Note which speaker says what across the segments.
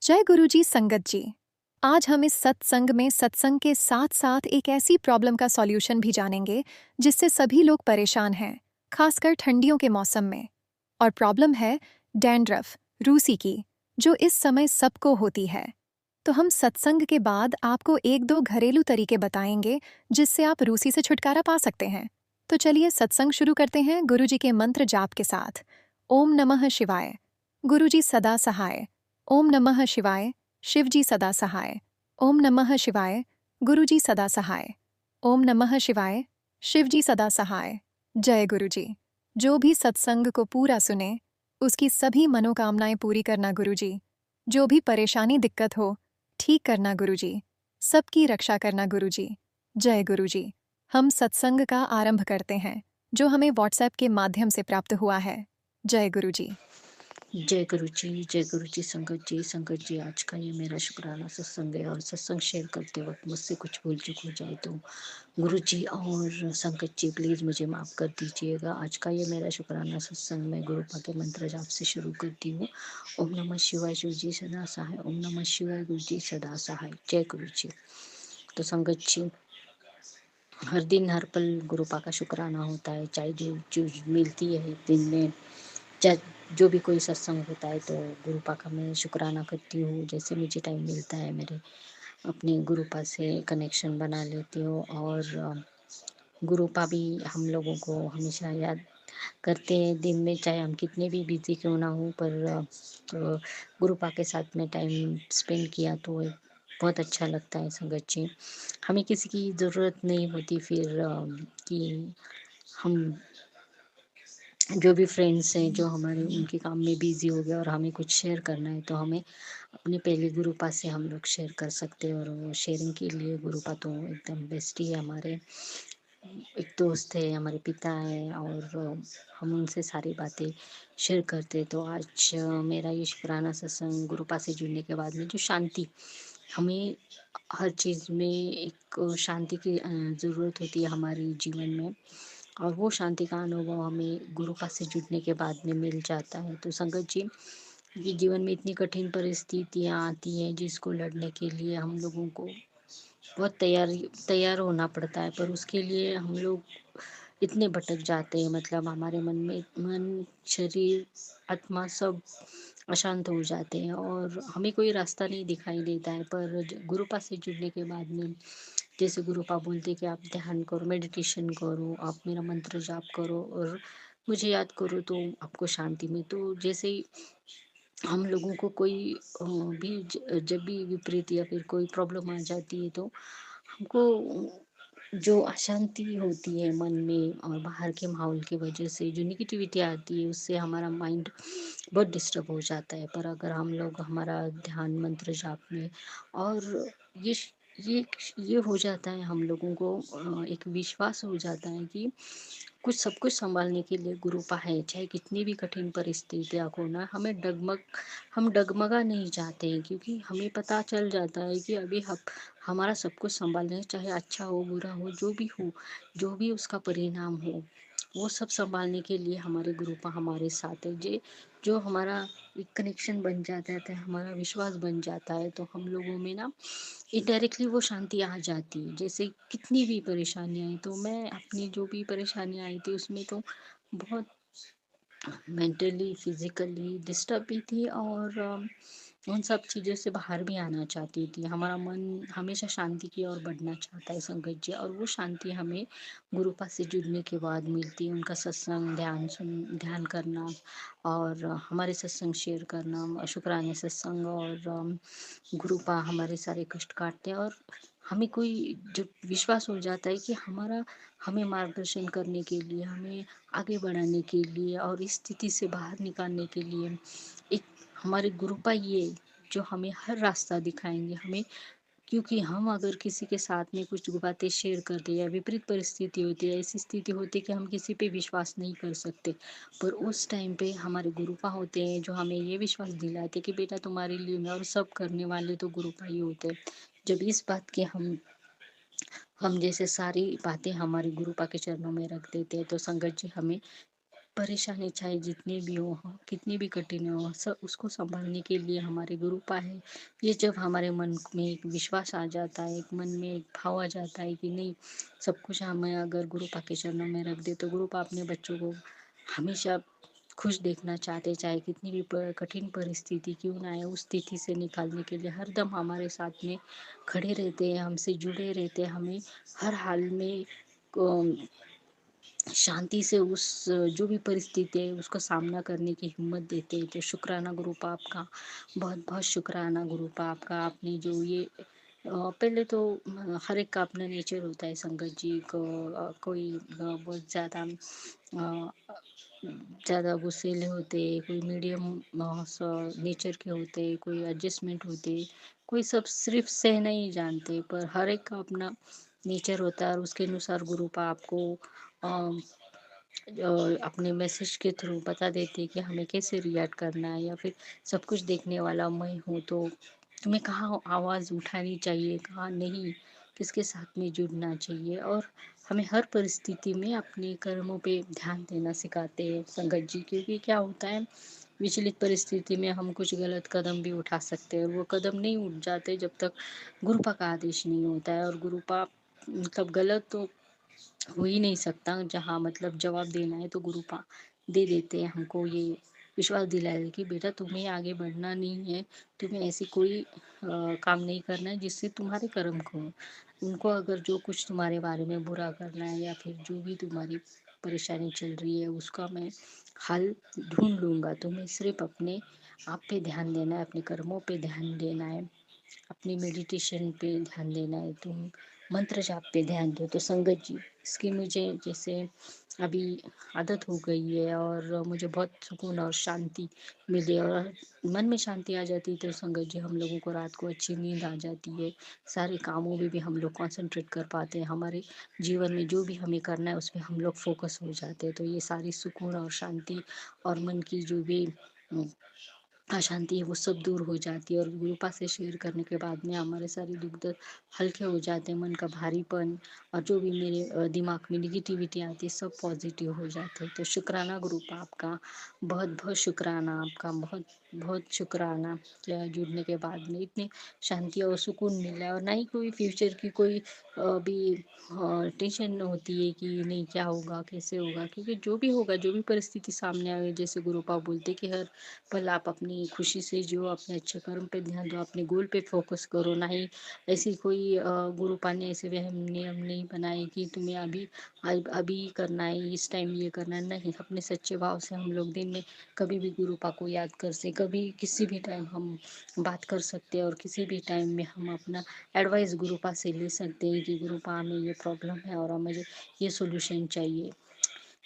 Speaker 1: जय गुरु जी संगत जी। आज हम इस सत्संग में सत्संग के साथ साथ एक ऐसी प्रॉब्लम का सॉल्यूशन भी जानेंगे जिससे सभी लोग परेशान हैं, खासकर ठंडियों के मौसम में। और प्रॉब्लम है डैंड्रफ, रूसी की, जो इस समय सबको होती है। तो हम सत्संग के बाद आपको एक दो घरेलू तरीके बताएंगे जिससे आप रूसी से छुटकारा पा सकते हैं। तो चलिए सत्संग शुरू करते हैं गुरु जी के मंत्र जाप के साथ। ओम नमः शिवाय। गुरु जी सदा सहाय। ओम नमः शिवाय। शिव जी सदा सहाय। ओम नमः शिवाय। गुरु जी सदा सहाय। ओम नमः शिवाय। शिव जी सदा सहाय। जय गुरु जी। जो भी सत्संग को पूरा सुने उसकी सभी मनोकामनाएं पूरी करना गुरु जी। जो भी परेशानी दिक्कत हो ठीक करना गुरु जी। सबकी रक्षा करना गुरु जी। जय गुरु जी। हम सत्संग का आरंभ करते हैं जो हमें व्हाट्सएप के माध्यम से प्राप्त हुआ है। जय गुरु जी।
Speaker 2: जय गुरु जी। जय गुरु जी। संगत जी, आज का ये मेरा शुक्राना सत्संग है और सत्संग शेयर करते वक्त मुझसे कुछ भूल चूक हो जाए तो गुरु जी और संगत जी प्लीज़ मुझे माफ़ कर दीजिएगा। आज का ये मेरा शुक्राना सत्संग मैं गुरुपा के मंत्र जाप से शुरू करती हूँ। ओम नमः शिवाय गुरु जी सदा सहाय। ओम नमः शिवाय गुरु जी सदा सहाय। जय गुरु जी। तो संगत जी, हर दिन हर पल गुरुपा का शुक्राना होता है, चाहे जो चीज़ मिलती है दिन में, चाहे जो भी कोई सत्संग होता है, तो गुरुपा का मैं शुक्राना करती हूँ। जैसे मुझे टाइम मिलता है मेरे अपने गुरुपा से कनेक्शन बना लेती हूँ और गुरुपा भी हम लोगों को हमेशा याद करते हैं दिन में, चाहे हम कितने भी बिजी क्यों ना हो, पर गुरुपा के साथ में टाइम स्पेंड किया तो एक बहुत अच्छा लगता है संगत जी। हमें किसी की ज़रूरत नहीं होती फिर कि हम जो भी फ्रेंड्स हैं जो हमारे उनके काम में बिजी हो गए और हमें कुछ शेयर करना है तो हमें अपने पहले गुरुपा से हम लोग शेयर कर सकते हैं। और वो शेयरिंग के लिए गुरुपा तो एकदम बेस्ट ही है। हमारे एक दोस्त है, हमारे पिता है और हम उनसे सारी बातें शेयर करते हैं। तो आज मेरा ये शुक्राना सत्संग गुरुपा से जुड़ने के बाद में जो शांति, हमें हर चीज़ में एक शांति की ज़रूरत होती है हमारे जीवन में, और वो शांति का अनुभव हमें गुरुपा से जुड़ने के बाद में मिल जाता है। तो संगत जी, ये जीवन में इतनी कठिन परिस्थितियाँ आती हैं जिसको लड़ने के लिए हम लोगों को बहुत तैयार होना पड़ता है, पर उसके लिए हम लोग इतने भटक जाते हैं, मतलब हमारे मन शरीर आत्मा सब अशांत हो जाते हैं और हमें कोई रास्ता नहीं दिखाई देता है। पर गुरुपा से जुड़ने के बाद में जैसे गुरुपा बोलते कि आप ध्यान करो, मेडिटेशन करो, आप मेरा मंत्र जाप करो और मुझे याद करो तो आपको शांति में। तो जैसे ही हम लोगों को कोई जब भी विपरीत या फिर कोई प्रॉब्लम आ जाती है तो हमको जो अशांति होती है मन में और बाहर के माहौल की वजह से जो निगेटिविटी आती है उससे हमारा माइंड बहुत डिस्टर्ब हो जाता है। पर अगर हम लोग हमारा ध्यान मंत्र जाप में और ये ये ये हो जाता है, हम लोगों को एक विश्वास हो जाता है कि सब कुछ संभालने के लिए गुरुपा है। चाहे कितनी भी कठिन परिस्थितियाँ हो ना, हम डगमगा नहीं चाहते हैं, क्योंकि हमें पता चल जाता है कि अभी हम हमारा सब कुछ संभालना है, चाहे अच्छा हो बुरा हो, जो भी उसका परिणाम हो, वो सब संभालने के लिए हमारे गुरुपा हमारे साथ है। जो हमारा एक कनेक्शन बन जाता है, तो हमारा विश्वास बन जाता है, तो हम लोगों में ना इनडायरेक्टली वो शांति आ जाती है। जैसे कितनी भी परेशानियाँ आई, तो मैं अपनी जो भी परेशानियाँ आई थी उसमें तो बहुत मेंटली फिजिकली डिस्टर्ब भी थी और उन सब चीज़ों से बाहर भी आना चाहती थी। हमारा मन हमेशा शांति की ओर बढ़ना चाहता है संगत जी, और वो शांति हमें गुरुपा से जुड़ने के बाद मिलती है। उनका सत्संग ध्यान करना और हमारे सत्संग शेयर करना, शुक्राने सत्संग और गुरुपा हमारे सारे कष्ट काटते हैं और हमें कोई जब विश्वास हो जाता है कि हमें मार्गदर्शन करने के लिए, हमें आगे बढ़ाने के लिए और इस स्थिति से बाहर निकालने के लिए एक हमारे गुरुपा ही है जो हमें हर रास्ता दिखाएंगे हमें। क्योंकि हम अगर किसी के साथ में कुछ बातें शेयर करते या विपरीत परिस्थिति होती है, ऐसी स्थिति होती है कि हम किसी पे विश्वास नहीं कर सकते, पर उस टाइम पे हमारे गुरुपा होते हैं जो हमें ये विश्वास दिलाते कि बेटा तुम्हारे लिए मैं, और सब करने वाले तो गुरुपा ही होते हैं। जब इस बात के हम जैसे सारी बातें हमारे गुरुपा के चरणों में रख देते हैं, तो संगत जी हमें परेशानी चाहे जितनी भी हो, कितनी भी कठिन हो, सब उसको सँभालने के लिए हमारे गुरुपा है। ये जब हमारे मन में एक विश्वास आ जाता है, एक मन में एक भाव आ जाता है कि नहीं, सब कुछ हमें अगर गुरुपा के चरणों में रख दे, तो गुरुपा अपने बच्चों को हमेशा खुश देखना चाहते, चाहे कितनी भी कठिन परिस्थिति क्यों ना आए, उस स्थिति से निकालने के लिए हरदम हमारे साथ में खड़े रहते हैं, हमसे जुड़े रहते हैं, हमें हर हाल में शांति से उस जो भी परिस्थिति है उसका सामना करने की हिम्मत देते हैं। तो शुक्राना गुरुपा आपका, बहुत बहुत शुक्राना गुरुपा आपका। आपने जो ये पहले तो हर एक का अपना नेचर होता है संगत जी को। कोई बहुत ज़्यादा गुस्सैले होते, कोई मीडियम नेचर के होते, कोई एडजस्टमेंट होते, कोई सब सिर्फ सहना ही जानते। पर हर एक का अपना नेचर होता है और उसके अनुसार गुरुपा आपको अपने मैसेज के थ्रू बता देते हैं कि हमें कैसे रिएक्ट करना है, या फिर सब कुछ देखने वाला मैं हूँ, तो तुम्हें कहाँ आवाज़ उठानी चाहिए, कहाँ नहीं, किसके साथ में जुड़ना चाहिए। और हमें हर परिस्थिति में अपने कर्मों पे ध्यान देना सिखाते हैं संगत जी। क्योंकि क्या होता है, विचलित परिस्थिति में हम कुछ गलत कदम भी उठा सकते हैं, और वो कदम नहीं उठ जाते जब तक गुरुपा का आदेश नहीं होता है। और गुरुपा मतलब गलत तो हो ही नहीं सकता, जहाँ मतलब जवाब देना है तो गुरुपा दे देते हैं हमको, ये विश्वास दिलाया कि बेटा तुम्हें आगे बढ़ना नहीं है, तुम्हें ऐसी कोई काम नहीं करना है जिससे तुम्हारे कर्म खो। उनको अगर जो कुछ तुम्हारे बारे में बुरा करना है, या फिर जो भी तुम्हारी परेशानी चल रही है उसका मैं हल ढूंढ लूँगा। तुम्हें सिर्फ अपने आप पे ध्यान देना है, अपने कर्मों पे ध्यान देना है, अपनी मेडिटेशन पे ध्यान देना है, तुम मंत्र जाप पे ध्यान दो। तो संगत जी, इसकी मुझे जैसे अभी आदत हो गई है, और मुझे बहुत सुकून और शांति मिली, और मन में शांति आ जाती है। तो संगत जी, हम लोगों को रात को अच्छी नींद आ जाती है, सारे कामों में भी हम लोग कंसंट्रेट कर पाते हैं, हमारे जीवन में जो भी हमें करना है उस पर हम लोग फोकस हो जाते हैं। तो ये सारी सुकून और शांति और मन की जो भी अशांति है वो सब दूर हो जाती है। और गुरुपा से शेयर करने के बाद में हमारे सारे दुख दर्द हल्के हो जाते हैं, मन का भारीपन और जो भी मेरे दिमाग में निगेटिविटी आती है सब पॉजिटिव हो जाते हैं। तो शुक्राना गुरुपा आपका, बहुत बहुत शुक्राना आपका, बहुत बहुत शुक्राना। जुड़ने के बाद में इतनी शांति और सुकून मिला, और ना ही कोई फ्यूचर की कोई भी टेंशन होती है कि नहीं क्या होगा कैसे होगा। क्योंकि जो भी होगा, जो भी परिस्थिति सामने आए, जैसे गुरुपा बोलते कि हर पल आप अपनी खुशी से जियो, अपने अच्छे कर्म पे ध्यान दो, अपने गोल पे फोकस करो। ना ही ऐसी कोई गुरुपा ने ऐसे वहम नियम नहीं बनाए कि तुम्हें अभी अभी करना है, इस टाइम ये करना है। नहीं, अपने सच्चे भाव से हम लोग दिन में कभी भी गुरुपा को याद कर से, कभी किसी भी टाइम हम बात कर सकते हैं, और किसी भी टाइम में हम अपना एडवाइस गुरुपा से ले सकते हैं कि गुरुपा हमें ये प्रॉब्लम है और हमें ये सोल्यूशन चाहिए।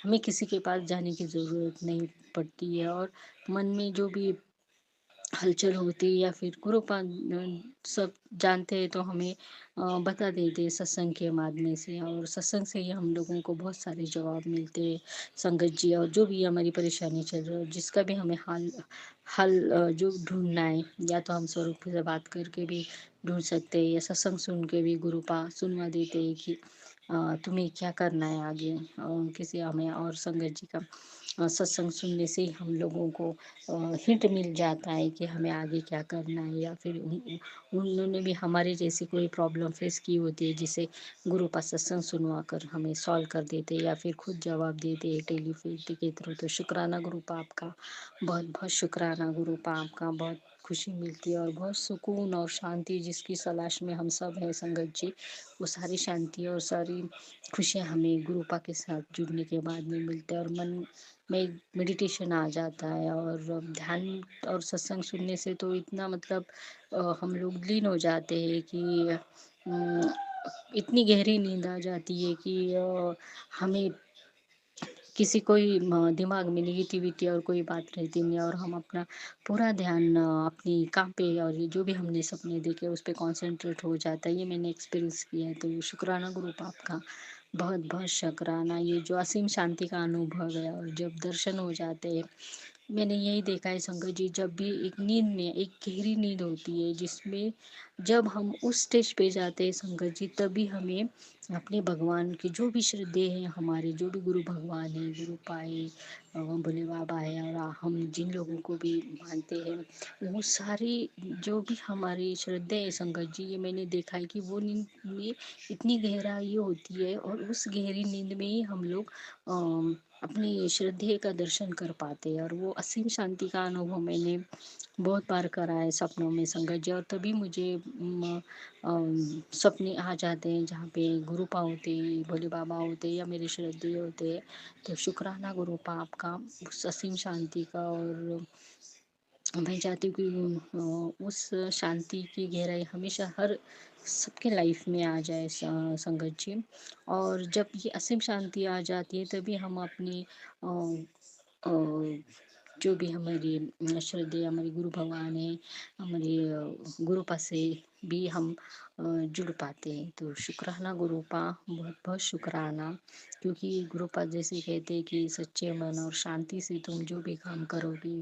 Speaker 2: हमें किसी के पास जाने की ज़रूरत नहीं पड़ती है। और मन में जो भी हलचल होती है, या फिर गुरुपा सब जानते हैं तो हमें बता देते हैं सत्संग के माध्यम से, और सत्संग से ही हम लोगों को बहुत सारे जवाब मिलते हैं संगत जी। और जो भी हमारी परेशानी चल रही है, जिसका भी हमें हल जो ढूंढना है, या तो हम स्वरूप से बात करके भी ढूंढ सकते हैं, या सत्संग सुन के भी गुरुपा सुनवा देते हैं कि तुम्हें क्या करना है आगे। किसी हमें और संगत जी का सत्संग सुनने से ही हम लोगों को हिंट मिल जाता है कि हमें आगे क्या करना है। या फिर उन्होंने भी हमारे जैसी कोई प्रॉब्लम फेस की होती है, जिसे गुरु का सत्संग सुनवा कर हमें सॉल्व कर देते, या फिर खुद जवाब देते हैं टेलीपैथी के थ्रू। तो शुक्राना गुरुपा आपका, बहुत बहुत शुक्राना गुरुपा आपका। बहुत खुशी मिलती है और बहुत सुकून और शांति जिसकी तलाश में हम सब हैं संगत जी, वो सारी शांति और सारी खुशियाँ हमें गुरुपा के साथ जुड़ने के बाद में मिलते हैं, और मन में मेडिटेशन आ जाता है। और ध्यान और सत्संग सुनने से तो इतना मतलब हम लोग लीन हो जाते हैं कि इतनी गहरी नींद आ जाती है कि हमें किसी कोई दिमाग में निगेटिविटी और कोई बात रहती नहीं, और हम अपना पूरा ध्यान अपनी काम पे, और ये जो भी हमने सपने देखे उस पे कंसंट्रेट हो जाता है। ये मैंने एक्सपीरियंस किया है। तो शुक्राना ग्रुप आपका, बहुत बहुत शुक्राना। ये जो असीम शांति का अनुभव है, और जब दर्शन हो जाते हैं मैंने यही देखा है संगत जी, जब भी एक नींद में एक गहरी नींद होती है जिसमें जब हम उस स्टेज पे जाते हैं संगत जी, तभी हमें अपने भगवान के जो भी श्रद्धे हैं, हमारे जो भी गुरु भगवान है, गुरु पाए, भोले बाबा है, और हम जिन लोगों को भी मानते हैं, वो सारी जो भी हमारी श्रद्धे है संगत जी, ये मैंने देखा है कि वो नींद में इतनी गहराई होती है, और उस गहरी नींद में ही हम लोग अपनी श्रद्धे का दर्शन कर पाते हैं, और वो असीम शांति का अनुभव मैंने बहुत बार करा है सपनों में संगत जी। और तभी मुझे सपने आ जाते हैं जहाँ पे गुरु पा होते, भोले बाबा होते या मेरे श्रद्धे होते। तो शुक्राना गुरु पा आपका उस असीम शांति का। और मैं चाहती हूँ कि उस शांति की गहराई हमेशा हर सबके लाइफ में आ जाए संगत जी। और जब ये असीम शांति आ जाती है तभी हम अपनी अ, अ, जो भी हमारी श्रद्धेय हमारे गुरु भगवान है, हमारे गुरुपा से भी हम जुड़ पाते हैं। तो शुक्राना गुरुपा, बहुत बहुत शुक्राना। क्योंकि गुरुपा जैसे कहते हैं कि सच्चे मन और शांति से तुम जो भी काम करोगे,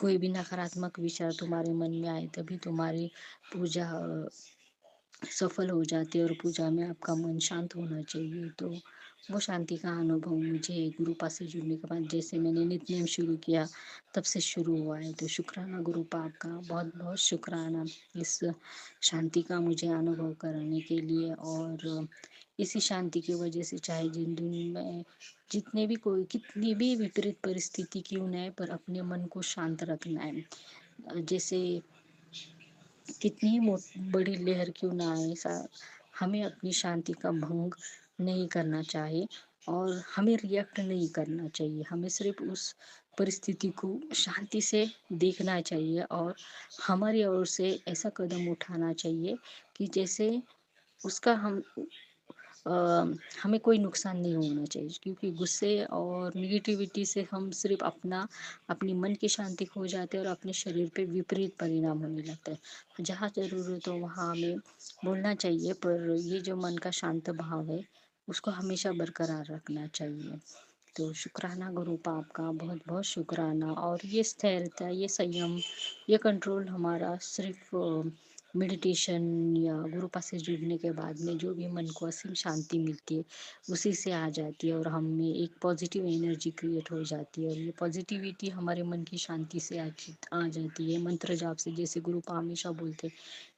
Speaker 2: कोई भी नकारात्मक विचार तुम्हारे मन में आए तभी तुम्हारी पूजा सफल हो जाती है, और पूजा में आपका मन शांत होना चाहिए। तो वो शांति का अनुभव मुझे गुरुपा से जुड़ने के बाद, जैसे मैंने नित्य शुरू किया तब से शुरू हुआ है। तो शुक्राना गुरुपा आपका, बहुत बहुत शुक्राना इस शांति का मुझे अनुभव कराने के लिए। और इसी शांति की वजह से चाहे जिंदगी में जितने भी कोई कितनी भी विपरीत परिस्थिति क्यों न है, पर अपने मन को शांत रखना है। जैसे कितनी बड़ी लहर क्यों ना आए, हमें अपनी शांति का भंग नहीं करना चाहिए, और हमें रिएक्ट नहीं करना चाहिए। हमें सिर्फ उस परिस्थिति को शांति से देखना चाहिए, और हमारी ओर से ऐसा कदम उठाना चाहिए कि जैसे उसका अ, हमें कोई नुकसान नहीं होना चाहिए। क्योंकि गुस्से और निगेटिविटी से हम सिर्फ अपनी मन की शांति खो जाते हैं, और अपने शरीर पे विपरीत परिणाम होने लगता है। जहाँ ज़रूरत हो वहाँ हमें बोलना चाहिए, पर ये जो मन का शांत भाव है उसको हमेशा बरकरार रखना चाहिए। तो शुक्राना गुरुपा आपका, बहुत बहुत शुक्राना। और ये स्थिरता, ये संयम, ये कंट्रोल हमारा सिर्फ मेडिटेशन या गुरुपा से जुड़ने के बाद में जो भी मन को असीम शांति मिलती है उसी से आ जाती है, और हम में एक पॉजिटिव एनर्जी क्रिएट हो जाती है, और ये पॉजिटिविटी हमारे मन की शांति से आ जाती है मंत्र जाप से। जैसे गुरुपा हमेशा बोलते,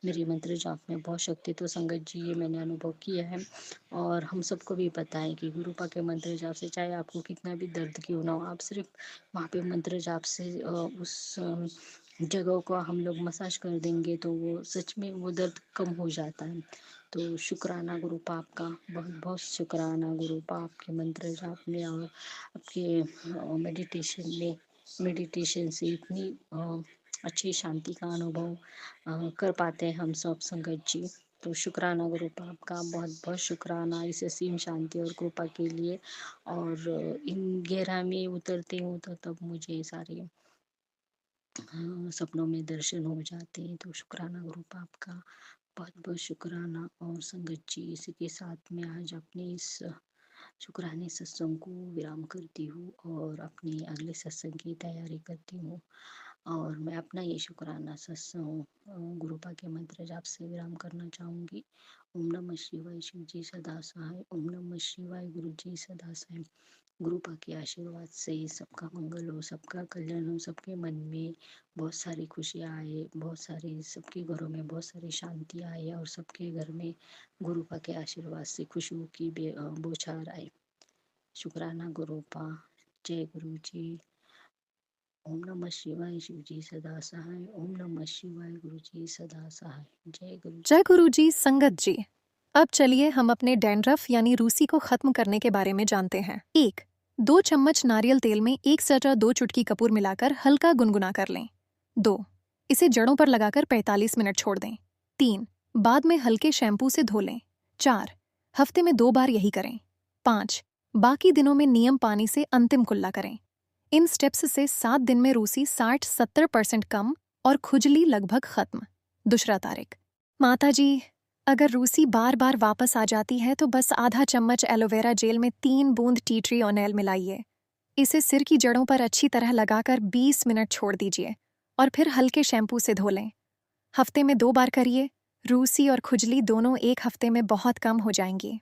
Speaker 2: मेरे मंत्र जाप में बहुत शक्ति। तो संगत जी, ये मैंने अनुभव किया है, और हम सबको भी पता है कि गुरुपा के मंत्र जाप से चाहे आपको कितना भी दर्द क्यों ना हो, आप सिर्फ वहाँ पे मंत्र जाप से उस जगह को हम लोग मसाज कर देंगे तो वो सच में वो दर्द कम हो जाता है। तो शुक्राना गुरुपा आपका, बहुत बहुत शुक्राना गुरुपा, आपके मंत्र जाप में और आपके मेडिटेशन से इतनी अच्छी शांति का अनुभव कर पाते हैं हम सब संगत जी। तो शुक्राना गुरुपा आपका, बहुत बहुत शुक्राना इस असीम शांति और कृपा के लिए। और इन गहरा में उतरते हूँ तो तब मुझे सारे सपनों में दर्शन हो जाते हैं। तो शुक्राना गुरुपा आपका, बहुत बहुत शुक्राना। और संगत जी, इसी के साथ में आज अपने इस शुक्राने सत्संग को विराम करती हूँ, और अपने अगले सत्संग की तैयारी करती हूँ। और मैं अपना ये शुक्राना सत्संग गुरुपा के मंत्र जाप से विराम करना चाहूँगी। ओम नमः शिवाय, शिव जी सदा सहाय। ओम नमः शिवाय, गुरु जी सदा सहाय। गुरुपा के आशीर्वाद से सबका मंगल हो, सबका कल्याण हो, सबके मन में बहुत सारी खुशियाँ आए, बहुत सारी सबके घरों में बहुत सारी शांति आए, और सबके घर में गुरुपा के आशीर्वाद से खुशबू की बौछार आए। शुक्राना गुरुपा। जय गुरु जी। ओम नमः शिवाय, शिव जी सदा सहाय। ओम नमः शिवाय, गुरु जी सदा सहाय। जय गुरु।
Speaker 1: जय गुरु जी। संगत जी, अब चलिए हम अपने डैंड्रफ यानी रूसी को खत्म करने के बारे में जानते हैं। 1. 2 चम्मच नारियल तेल में 1 सटा 2 चुटकी कपूर मिलाकर हल्का गुनगुना कर लें। 2. इसे जड़ों पर लगाकर 45 मिनट छोड़ दें। 3. बाद में हल्के शैम्पू से धो लें। 4. हफ्ते में 2 बार यही करें। 5. बाकी दिनों में नियम पानी से अंतिम कुल्ला करें। इन स्टेप्स से 7 दिन में रूसी 60-70% कम और खुजली लगभग खत्म। दूसरा तारीख। माता जी, अगर रूसी बार बार वापस आ जाती है तो बस आधा चम्मच एलोवेरा जेल में 3 बूंद टी ट्री ऑयल मिलाइए। इसे सिर की जड़ों पर अच्छी तरह लगाकर 20 मिनट छोड़ दीजिए और फिर हल्के शैम्पू से धो लें। हफ्ते में 2 बार करिए। रूसी और खुजली दोनों 1 हफ्ते में बहुत कम हो जाएंगी।